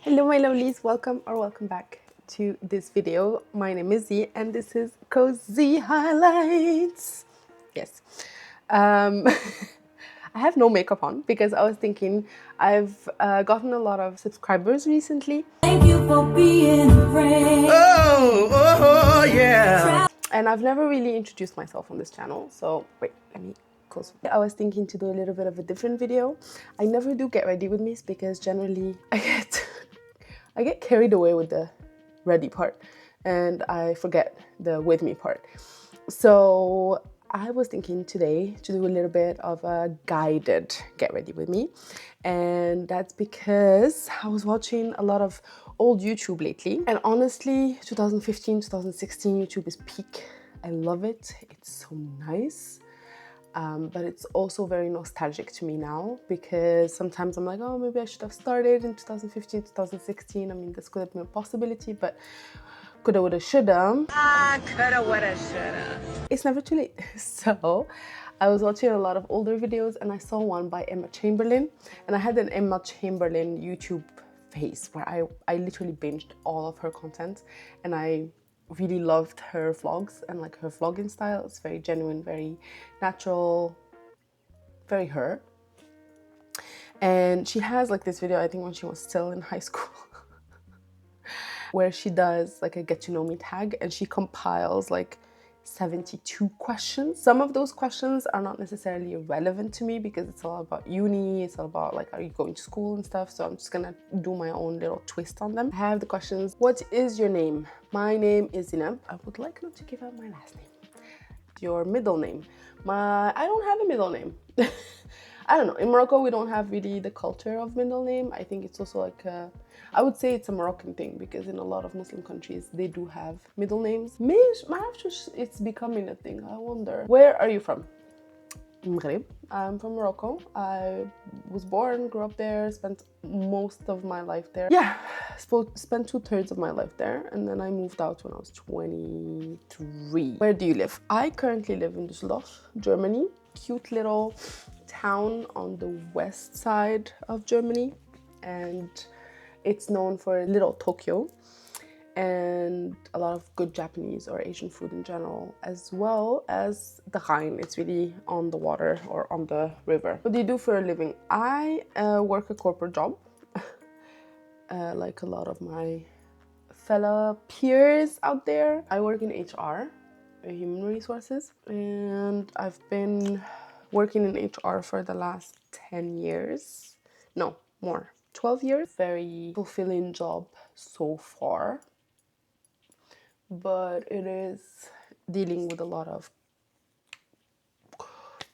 Hello my lovelies, welcome back to this video. My name is Zee and this is Cozee highlights. Yes. I have no makeup on because I was thinking I've gotten a lot of subscribers recently. Thank you for being a friend. Oh, yeah. And I've never really introduced myself on this channel, so wait, let me close. I was thinking to do a little bit of a different video. I never do get ready with me because generally I get carried away with the ready part and I forget the with me part. So I was thinking today to do a little bit of a guided get ready with me, and that's because I was watching a lot of old YouTube lately, and honestly 2015 2016 YouTube is peak. I love it, it's so nice. But it's also very nostalgic to me now because sometimes I'm like, oh, maybe I should have started in 2015 2016. I mean, this could have been a possibility, but coulda, woulda, shoulda. Coulda, woulda, shoulda. It's never too late. So I was watching a lot of older videos and I saw one by Emma Chamberlain, and I had an Emma Chamberlain YouTube phase where I literally binged all of her content, and I really loved her vlogs and like her vlogging style. It's very genuine, very natural, very her. And she has like this video, I think when she was still in high school, where she does like a get to know me tag and she compiles like 72 questions. Some of those questions are not necessarily relevant to me because it's all about uni, it's all about like, are you going to school and stuff, so I'm just gonna do my own little twist on them. I have the questions: what is your name? My name is Zineb. I would like not to give out my last name. Your middle name? I don't have a middle name. I don't know, in Morocco we don't have really the culture of middle name. I think it's also like I would say it's a Moroccan thing because in a lot of Muslim countries they do have middle names. Maybe it's becoming a thing, I wonder. Where are you from? Maghreb. I'm from Morocco. I was born, grew up there, spent most of my life there. Yeah, spent 2/3 of my life there, and then I moved out when I was 23. Where do you live? I currently live in Düsseldorf, Germany. Cute little town on the west side of Germany, and it's known for Little Tokyo and a lot of good Japanese or Asian food in general, as well as the Rhine. It's really on the water or on the river. What do you do for a living? I work a corporate job, like a lot of my fellow peers out there. I work in HR, human resources, and I've been working in HR for the last 10 years. No, more, 12 years. Very fulfilling job so far, but it is dealing with a lot of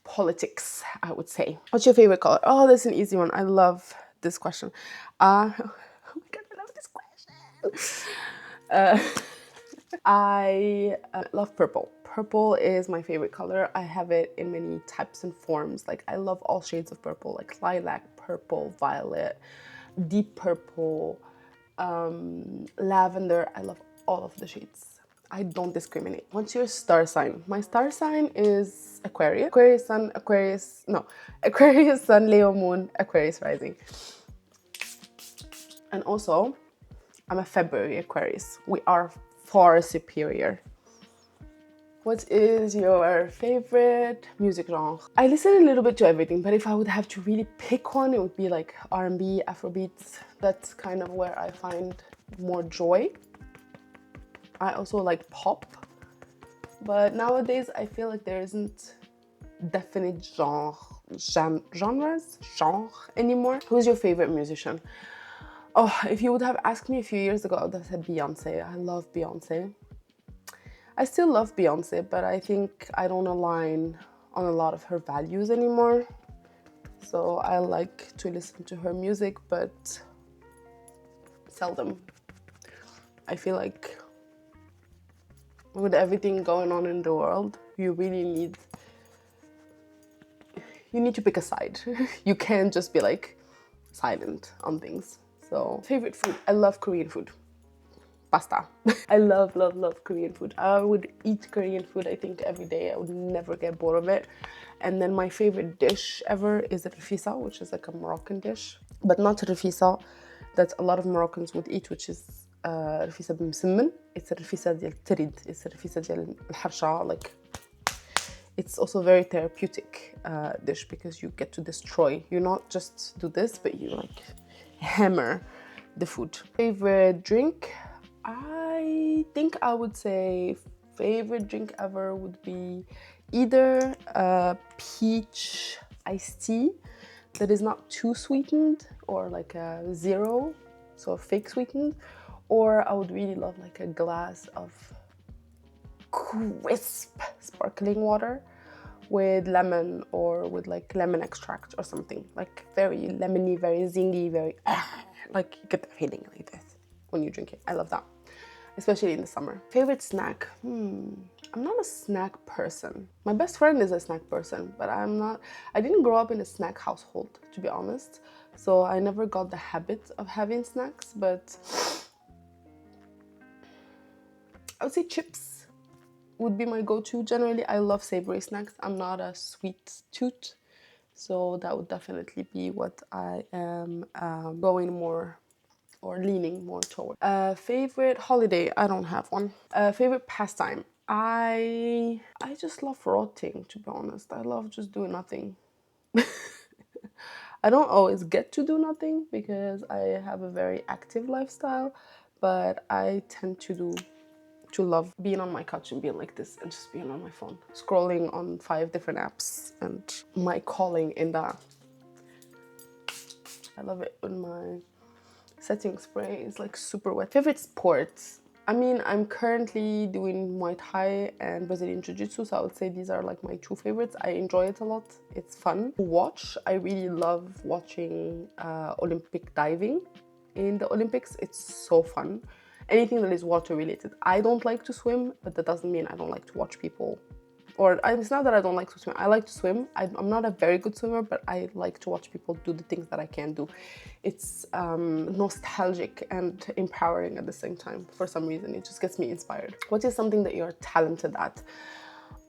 politics, I would say. What's your favorite color? Oh, that's an easy one. I love this question. Oh my god, I love this question. I love purple. Purple is my favorite color. I have it in many types and forms. Like, I love all shades of purple, like lilac, purple, violet, deep purple, lavender. I love all of the shades. I don't discriminate. What's your star sign? My star sign is Aquarius. Aquarius sun, Aquarius sun, Leo moon, Aquarius rising. And also, I'm a February Aquarius. We are far superior. What is your favorite music genre? I listen a little bit to everything, but if I would have to really pick one, it would be like R&B, Afrobeats. That's kind of where I find more joy. I also like pop, but nowadays I feel like there isn't definite genre anymore. Who's your favorite musician? Oh, if you would have asked me a few years ago, I would have said Beyonce. I love Beyonce. I still love Beyonce, but I think I don't align on a lot of her values anymore. So I like to listen to her music, but seldom. I feel like with everything going on in the world, you really need to pick a side. You can't just be like silent on things. So, favorite food? I love Korean food. Pasta. I love Korean food. I would eat Korean food, I think, every day. I would never get bored of it. And then my favorite dish ever is rfisa, which is like a Moroccan dish, but not rfisa that a lot of Moroccans would eat, which is رفيسة بمسمن. It's a رفيسة ديال التريد. It's a رفيسة ديال الحرشة. Like, it's also a very therapeutic dish because you get to destroy. You not just do this, but you like hammer the food. Favorite drink? I think I would say favorite drink ever would be either a peach iced tea that is not too sweetened, or like a zero, so fake sweetened, or I would really love like a glass of crisp sparkling water with lemon, or with like lemon extract or something, like very lemony, very zingy, very like you get the feeling like this when you drink it. I love that, especially in the summer. Favorite snack? I'm not a snack person. My best friend is a snack person, but I'm not. I didn't grow up in a snack household, to be honest, so I never got the habit of having snacks, but I would say chips would be my go-to. Generally, I love savory snacks. I'm not a sweet tooth, so that would definitely be what I am going more or leaning more toward. Favorite holiday? I don't have one. Favorite pastime? I just love rotting, to be honest. I love just doing nothing. I don't always get to do nothing because I have a very active lifestyle, but I tend to love being on my couch and being like this and just being on my phone, scrolling on 5 different apps, and my calling in that. I love it when my setting spray is like super wet. Favorite sports? I mean, I'm currently doing Muay Thai and Brazilian Jiu-Jitsu, so I would say these are like my 2 favorites. I enjoy it a lot. It's fun to watch. I really love watching Olympic diving in the Olympics. It's so fun. Anything that is water related. I don't like to swim, but that doesn't mean I don't like to watch people. Or it's not that I don't like to swim. I like to swim. I'm not a very good swimmer, but I like to watch people do the things that I can't do. It's nostalgic and empowering at the same time. For some reason, it just gets me inspired. What is something that you're talented at?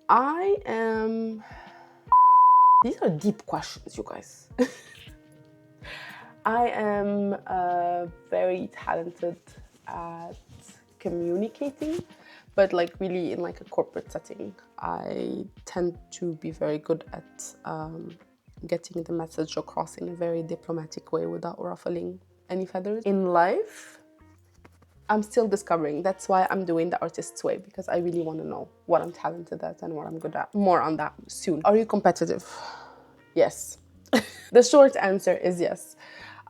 I am... These are deep questions, you guys. I am very talented at communicating, but like really in like a corporate setting. I tend to be very good at getting the message across in a very diplomatic way without ruffling any feathers. In life, I'm still discovering. That's why I'm doing the artist's way, because I really want to know what I'm talented at and what I'm good at. More on that soon. Are you competitive? Yes. The short answer is yes.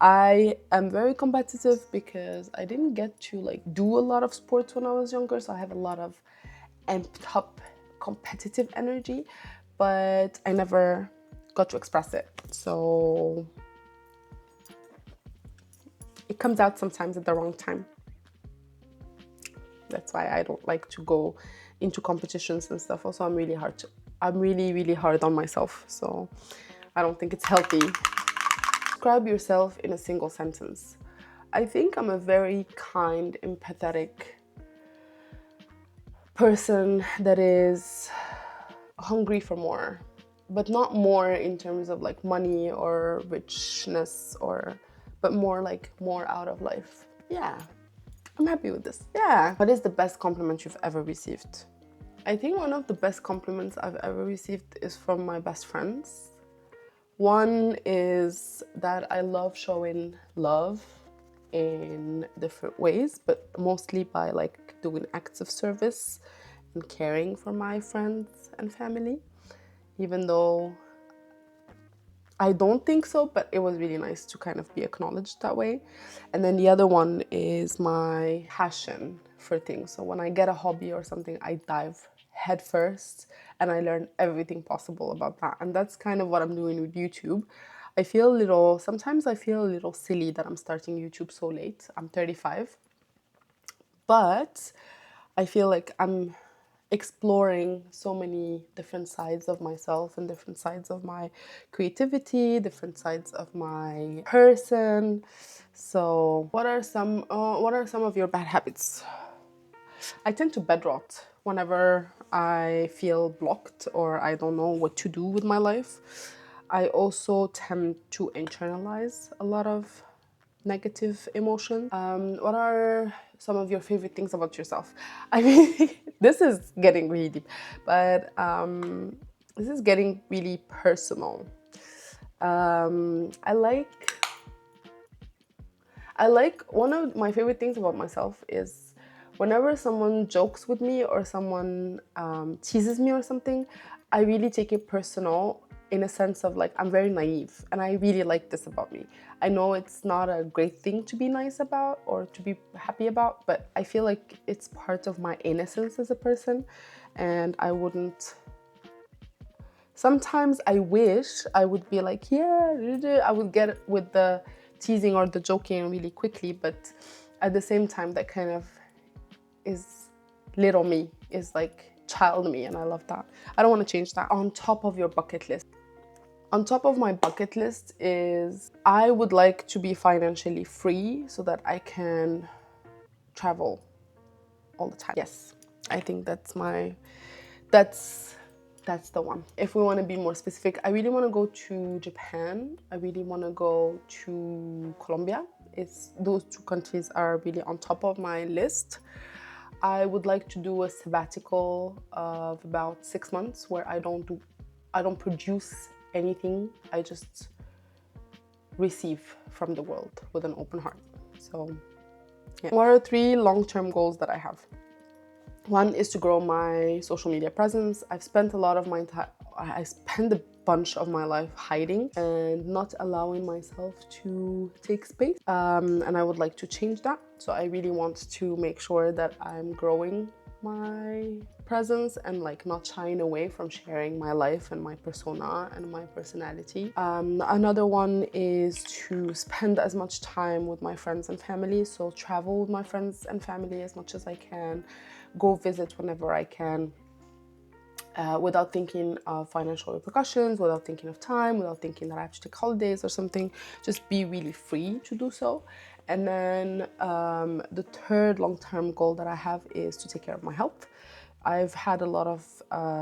I am very competitive because I didn't get to like do a lot of sports when I was younger, so I have a lot of amped up competitive energy, but I never got to express it. So it comes out sometimes at the wrong time. That's why I don't like to go into competitions and stuff. Also, I'm really hard on myself, so I don't think it's healthy. Describe yourself in a single sentence. I think I'm a very kind, empathetic person that is hungry for more, but not more in terms of like money or richness, but more like more out of life. Yeah, I'm happy with this. Yeah. What is the best compliment you've ever received? I think one of the best compliments I've ever received is from my best friends. One is that I love showing love in different ways, but mostly by like doing acts of service and caring for my friends and family, even though I don't think so, but it was really nice to kind of be acknowledged that way. And then the other one is my passion for things. So when I get a hobby or something, I dive head first and I learn everything possible about that. And that's kind of what I'm doing with YouTube. Sometimes I feel a little silly that I'm starting YouTube so late. I'm 35, but I feel like I'm exploring so many different sides of myself and different sides of my creativity, different sides of my person. So what are some of your bad habits? I tend to bed rot whenever I feel blocked or I don't know what to do with my life. I also tend to internalize a lot of negative emotions. What are some of your favorite things about yourself? I mean, this is getting really deep, but this is getting really personal. I like one of my favorite things about myself is whenever someone jokes with me or someone teases me or something, I really take it personal in a sense of like I'm very naive, and I really like this about me. I know it's not a great thing to be nice about or to be happy about, but I feel like it's part of my innocence as a person, and I wouldn't. Sometimes I wish I would be like, yeah, I would get with the teasing or the joking really quickly, but at the same time, that kind of is little me, is like child me, and I love that. I don't want to change that. On top of your bucket list. On top of my bucket list is I would like to be financially free so that I can travel all the time. Yes, I think that's the one. If we want to be more specific, I really want to go to Japan. I really want to go to Colombia. Those two countries are really on top of my list. I would like to do a sabbatical of about 6 months where I don't produce anything. I just receive from the world with an open heart. So, yeah. What are 3 long-term goals that I have? One is to grow my social media presence. I've spent a lot of my time, I spend a bunch of my life hiding and not allowing myself to take space. And I would like to change that. So I really want to make sure that I'm growing my presence and like not shying away from sharing my life and my persona and my personality. Another one is to spend as much time with my friends and family. So travel with my friends and family as much as I can, go visit whenever I can, without thinking of financial repercussions, without thinking of time, without thinking that I have to take holidays or something. Just be really free to do so. And then the third long-term goal that I have is to take care of my health. I've had a lot of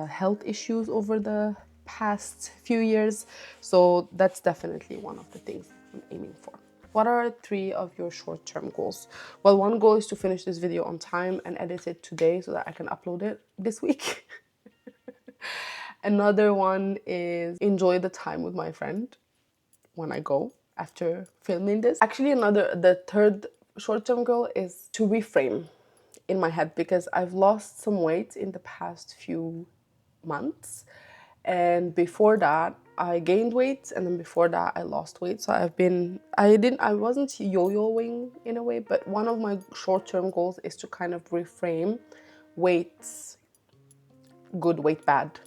health issues over the past few years, so that's definitely one of the things I'm aiming for. What are 3 of your short-term goals? Well, one goal is to finish this video on time and edit it today so that I can upload it this week. Another one is enjoy the time with my friend when I go after filming this. Actually, the third short-term goal is to reframe in my head, because I've lost some weight in the past few months, and before that I gained weight, and then before that I lost weight. So I wasn't yo-yoing in a way, but one of my short-term goals is to kind of reframe weights, good weight, bad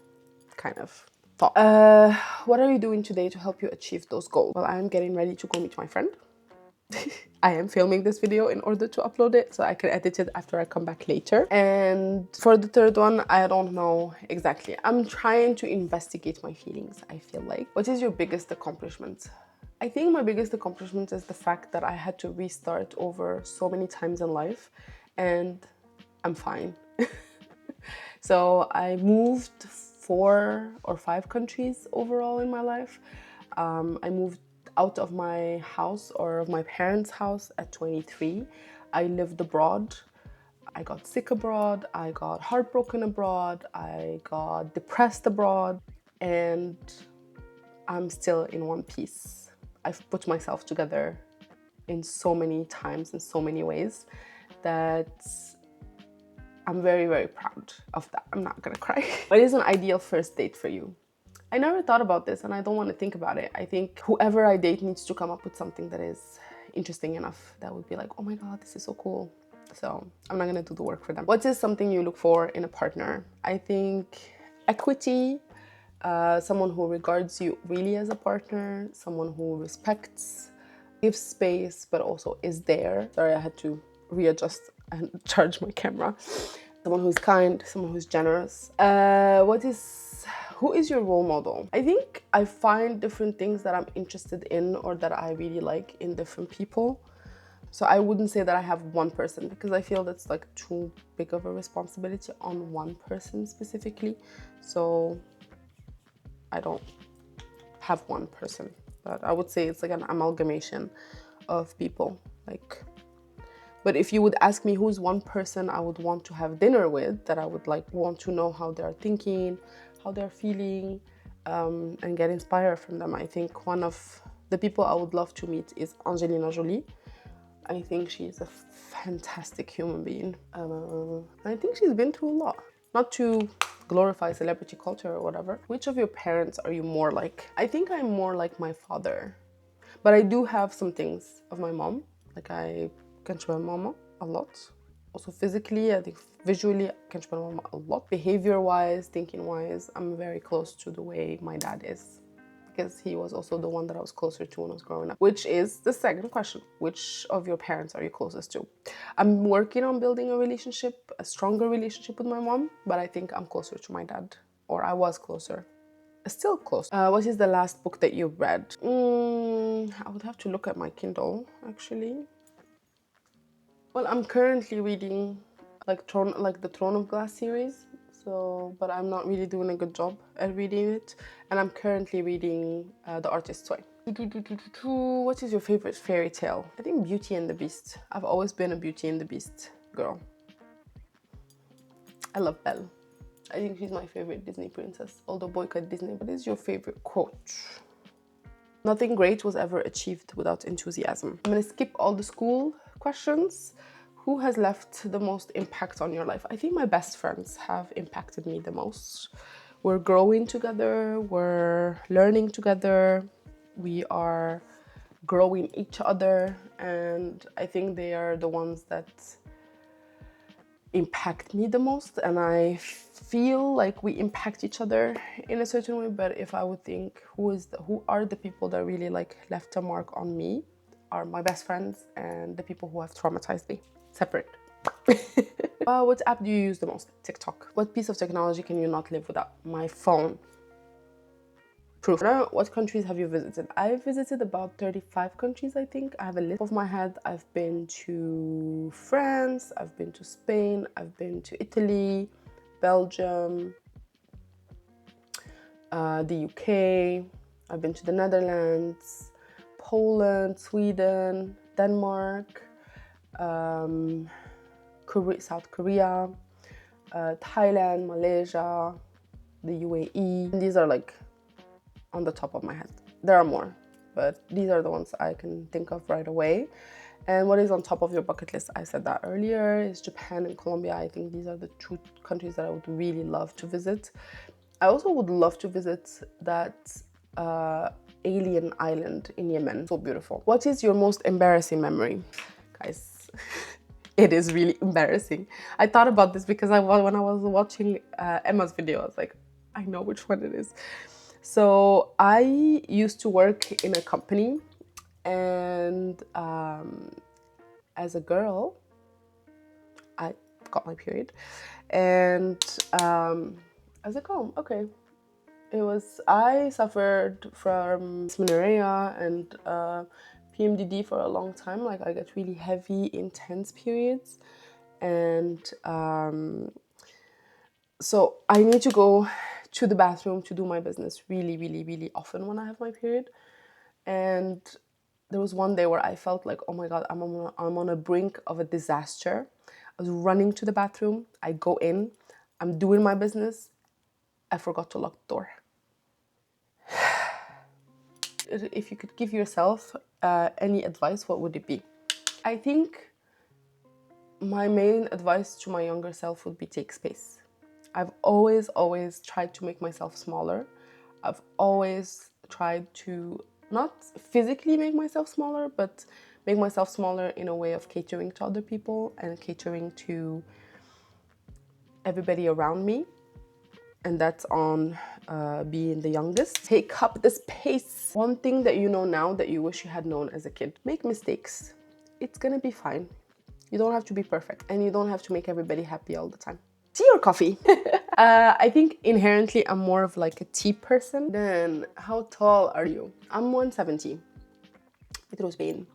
kind of thought. What are you doing today to help you achieve those goals? Well, I'm getting ready to go meet my friend. I am filming this video in order to upload it so I can edit it after I come back later. And for the third one, I don't know exactly. I'm trying to investigate my feelings, I feel like. What is your biggest accomplishment? I think my biggest accomplishment is the fact that I had to restart over so many times in life, and I'm fine. So I moved 4 or 5 countries overall in my life. I moved out of my house, or of my parents' house, at 23. I lived abroad. I got sick abroad. I got heartbroken abroad. I got depressed abroad. And I'm still in one piece. I've put myself together in so many times, in so many ways, that I'm very, very proud of that. I'm not gonna cry. What is an ideal first date for you? I never thought about this, and I don't want to think about it. I think whoever I date needs to come up with something that is interesting enough that would be like, oh my God, this is so cool. So I'm not gonna do the work for them. What is something you look for in a partner? I think equity, someone who regards you really as a partner, someone who respects, gives space, but also is there. Sorry, I had to readjust and charge my camera. Someone who's kind, someone who's generous. Who is your role model? I think I find different things that I'm interested in or that I really like in different people. So I wouldn't say that I have one person, because I feel that's like too big of a responsibility on one person specifically. So I don't have one person, but I would say it's like an amalgamation of people. Like, but if you would ask me who's one person I would want to have dinner with, that I would like want to know how they're thinking, how they're feeling, and get inspired from them, I think one of the people I would love to meet is Angelina Jolie. I think she's a fantastic human being. I think she's been through a lot. Not to glorify celebrity culture or whatever. Which of your parents are you more like? I think I'm more like my father. But I do have some things of my mom. Like I can show my mama a lot. Also physically, I think visually, I can show my mama a lot. Behavior-wise, thinking-wise, I'm very close to the way my dad is. Because he was also the one that I was closer to when I was growing up. Which is the second question. Which of your parents are you closest to? I'm working on building a relationship, a stronger relationship with my mom, but I think I'm closer to my dad. Or I was closer. Still close. What is the last book that you read? I would have to look at my Kindle, actually. Well, I'm currently reading like the Throne of Glass series. So, but I'm not really doing a good job at reading it. And I'm currently reading The Artist's Way. What is your favorite fairy tale? I think Beauty and the Beast. I've always been a Beauty and the Beast girl. I love Belle. I think she's my favorite Disney princess. Although boycott Disney, what is your favorite quote? Nothing great was ever achieved without enthusiasm. I'm gonna skip all the school questions. Who has left the most impact on your life? I think my best friends have impacted me the most. We're growing together, we're learning together, we are growing each other, and I think they are the ones that impact me the most, and I feel like we impact each other in a certain way. But if I would think who are the people that really like left a mark on me, are my best friends and the people who have traumatized me. Separate. What app do you use the most? TikTok. What piece of technology can you not live without? My phone. Proof. What countries have you visited? I've visited about 35 countries, I think. I have a list of my head. I've been to France, I've been to Spain, I've been to Italy, Belgium, the UK, I've been to the Netherlands, Poland, Sweden, Denmark, South Korea, Thailand, Malaysia, the UAE. And these are like on the top of my head. There are more, but these are the ones I can think of right away. And what is on top of your bucket list? I said that earlier, is Japan and Colombia. I think these are the two countries that I would really love to visit. I also would love to visit that alien island in Yemen. So beautiful. What is your most embarrassing memory? Guys, it is really embarrassing. I thought about this because when I was watching Emma's video, I was like, I know which one it is. So I used to work in a company, and as a girl, I got my period, and I was like, oh, okay. I suffered from dysmenorrhea and PMDD for a long time. Like I get really heavy, intense periods, and so I need to go to the bathroom to do my business really, really, really often when I have my period. And there was one day where I felt like, oh my God, I'm on a brink of a disaster. I was running to the bathroom. I go in, I'm doing my business. I forgot to lock the door. If you could give yourself any advice, what would it be? I think my main advice to my younger self would be take space. I've always tried to make myself smaller. I've always tried to not physically make myself smaller, but make myself smaller in a way of catering to other people and catering to everybody around me. And that's on being the youngest. Take up the space. One thing that you know now that you wish you had known as a kid. Make mistakes. It's gonna be fine. You don't have to be perfect, and you don't have to make everybody happy all the time. Tea or coffee? I think inherently I'm more of like a tea person. Then, how tall are you? I'm 170. It was mean.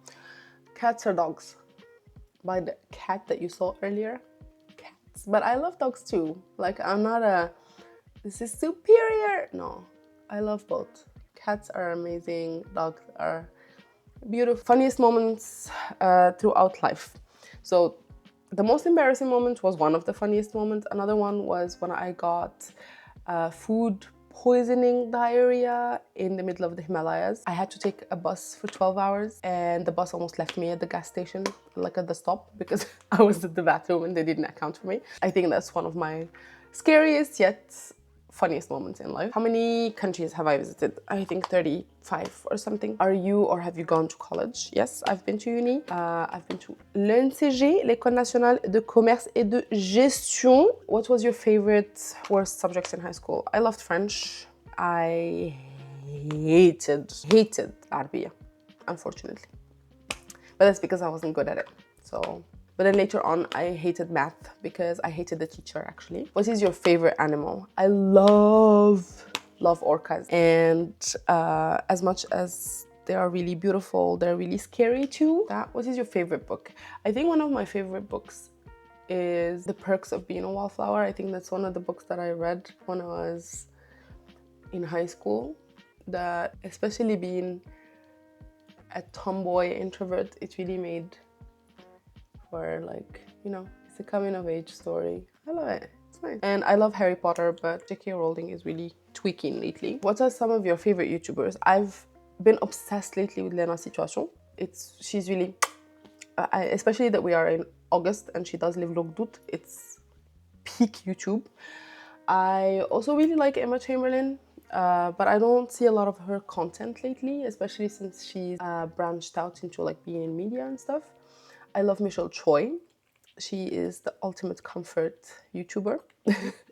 Cats or dogs? By the cat that you saw earlier? Cats. But I love dogs too. Like, I'm not a, this is superior. No, I love both. Cats are amazing. Dogs are Beautiful. Funniest moments throughout life. So the most embarrassing moment was one of the funniest moments. Another one was when I got food poisoning diarrhea in the middle of the Himalayas. I had to take a bus for 12 hours and the bus almost left me at the gas station, like at the stop, because I was at the bathroom and they didn't account for me. I think that's one of my scariest yet funniest moments in life. How many countries have I visited? I think 35 or something. Are you or have you gone to college? Yes, I've been to uni. I've been to l'ENCG, l'École nationale de commerce et de gestion. What was your favorite worst subject in high school? I loved French. I hated Arabia, unfortunately. But that's because I wasn't good at it. But then later on, I hated math because I hated the teacher, actually. What is your favorite animal? I love orcas. And as much as they are really beautiful, they're really scary too. What is your favorite book? I think one of my favorite books is The Perks of Being a Wallflower. I think that's one of the books that I read when I was in high school. That, especially being a tomboy introvert, it really made for, like, you know, it's a coming of age story. I love it. It's nice. And I love Harry Potter, but J.K. Rowling is really tweaking lately. What are some of your favorite YouTubers? I've been obsessed lately with Lena Situation. She's really, especially that we are in August and she does live long doute. It's peak YouTube. I also really like Emma Chamberlain. But I don't see a lot of her content lately, especially since she's branched out into like being in media and stuff. I love Michelle Choi. She is the ultimate comfort YouTuber.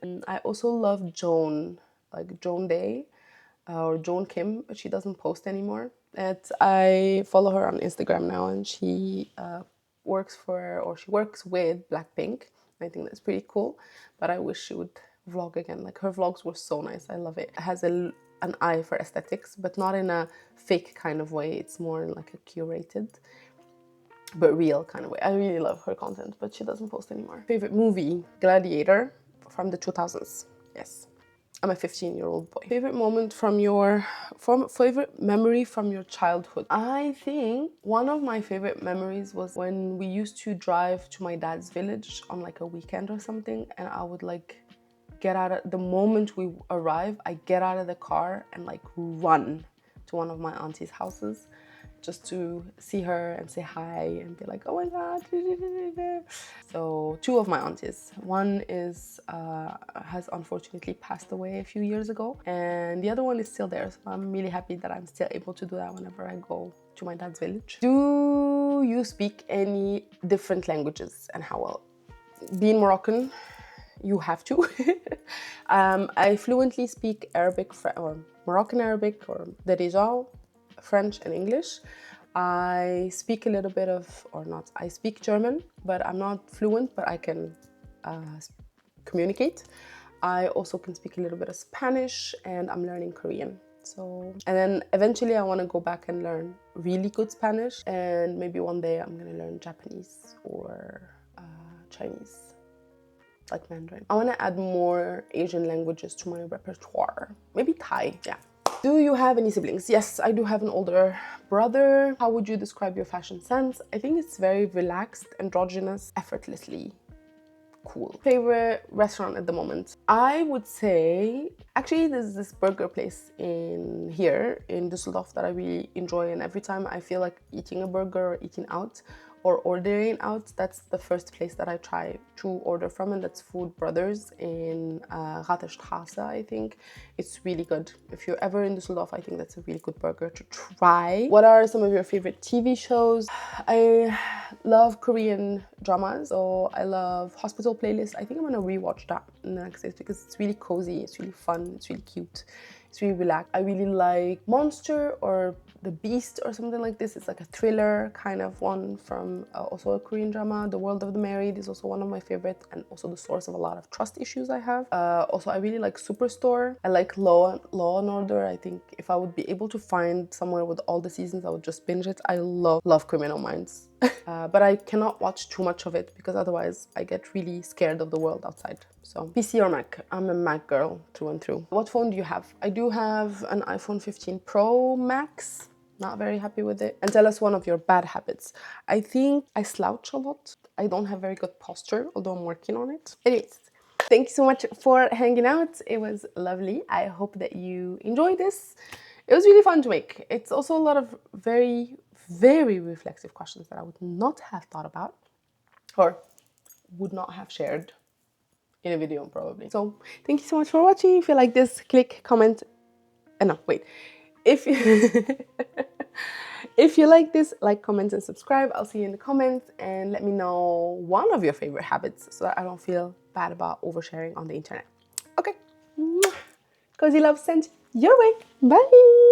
And I also love Joan, like Joan Day or Joan Kim, but she doesn't post anymore. I follow her on Instagram now, and she works with Blackpink. I think that's pretty cool, but I wish she would vlog again. Like, her vlogs were so nice. I love it. It has an eye for aesthetics, but not in a fake kind of way. It's more in like a curated but real kind of way. I really love her content, but she doesn't post anymore. Favorite movie? Gladiator from the 2000s. Yes. I'm a 15-year-old boy. Favorite moment favorite memory from your childhood? I think one of my favorite memories was when we used to drive to my dad's village on like a weekend or something, and I would like the moment we arrive, I get out of the car and like run to one of my auntie's houses just to see her and say hi and be like, oh my God. So two of my aunties. One has unfortunately passed away a few years ago, and the other one is still there. So I'm really happy that I'm still able to do that whenever I go to my dad's village. Do you speak any different languages, and how well? Being Moroccan, you have to. I fluently speak Arabic or Moroccan Arabic or Darija, French and English. I speak a little bit I speak German, but I'm not fluent, but I can communicate. I also can speak a little bit of Spanish, and I'm learning Korean. And then eventually I want to go back and learn really good Spanish, and maybe one day I'm going to learn Japanese or Chinese, like Mandarin. I want to add more Asian languages to my repertoire. Maybe Thai, yeah. Do you have any siblings? Yes, I do have an older brother. How would you describe your fashion sense? I think it's very relaxed, androgynous, effortlessly cool. Favorite restaurant at the moment? I would say, actually, there's this burger place here in Düsseldorf that I really enjoy, and every time I feel like eating a burger or eating out or ordering out, that's the first place that I try to order from, and that's Food Brothers in Ratherstraße, I think. It's really good. If you're ever in Düsseldorf, I think that's a really good burger to try. What are some of your favorite TV shows? I love Korean dramas, so I love Hospital Playlist. I think I'm gonna rewatch that in the next days because it's really cozy, it's really fun, it's really cute, it's really relaxed. I really like Monster or The Beast or something like this. It's like a thriller kind of one from also a Korean drama. The World of the Married is also one of my favorites, and also the source of a lot of trust issues I have. Also, I really like Superstore. I like Law and Order. I think if I would be able to find somewhere with all the seasons, I would just binge it. I love Criminal Minds. But I cannot watch too much of it because otherwise I get really scared of the world outside. So PC or Mac? I'm a Mac girl through and through. What phone do you have? I do have an iPhone 15 Pro Max. not very happy with it. And tell us one of your bad habits. I think I slouch a lot. I don't have very good posture, although I'm working on it. Anyways, thank you so much for hanging out. It was lovely. I hope that you enjoyed this. It was really fun to make. It's also a lot of very, very reflexive questions that I would not have thought about or would not have shared in a video probably. So thank you so much for watching. If you like this, click, comment. No, wait. If you if you like this, like, comment, and subscribe. I'll see you in the comments, and let me know one of your favorite habits so that I don't feel bad about oversharing on the internet. Okay. Cozy love sent your way. Bye.